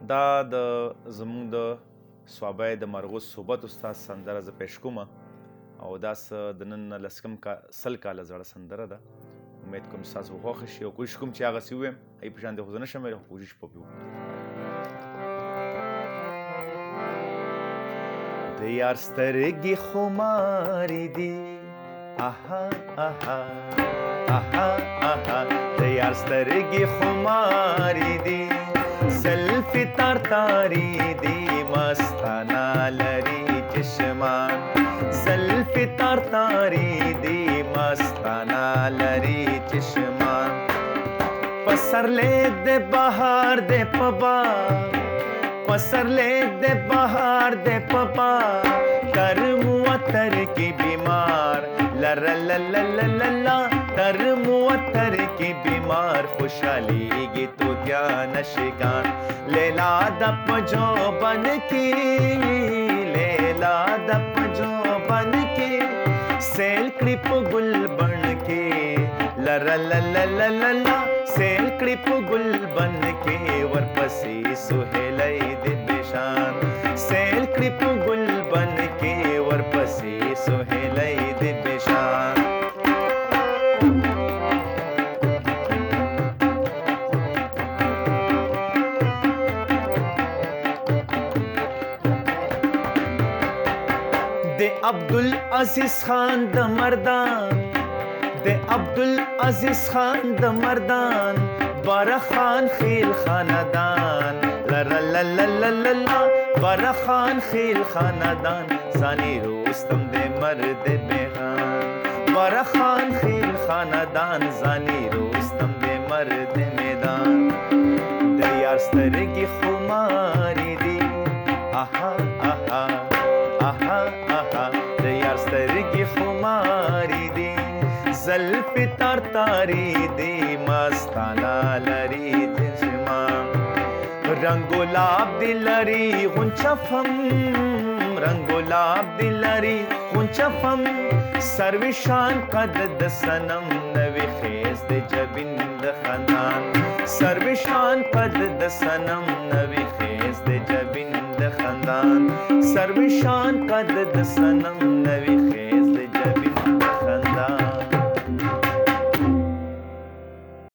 دا د زموږ د صوابی د مرغوز صحبت استاد سندره زه پیش کوم او دا څه د نن نه سل کاله زړه سندره ده. امید کوم ستاسو به خوښه شي او کوشش کوم چې هغسې ووایم هغې په شان دی خو زه نشم ویلی خو کوشش به وکړو. د یار سترګې خمارې دي آها آها آها آها د یار سترګې خمارې دي زلفې تار تارې دي مستانه لري چشمان زلفې تار تارې دي مستانه لري چشمان پسرلی د بهار د په باغ پسرلی د بهار د په باغ تر موتر کې بیمار لرلللللا تر موتر کې بیمار خوشحالیږي تو دیا نشگان لیلا د پجو بن کې لیلا د پجو بن کې سیل کړي په ګل بن کې لرلللللا سیل کړي په ګل بن کې ورپسې سهیلی د بشان سیل کړي په ګل بن کې ورپسې سهیلی د بشان د عبدالعزیز خان د مردان د عبدالعزیز خان د مردان بارا خان خیل خاندان لرلللللا بارا خان خیل خاندان زانی رستم د مرد میخان بارا خان خیل خاندان زانی رستم د مرد میدان د یار سترګې خمارې دي آها آها آها آها د یار سترګې خمارې دي زلفې تار تارې دي مستانه لري چشمان رنگ گلاب دی لري غنچه فم رنگ گلاب دی لري غنچه فم سروشان قد د صنم نوی خیز د جبین د خندان سروشان قد د صنم نوی خیز د جبین د خندان سروشان قد د صنم نوی خیز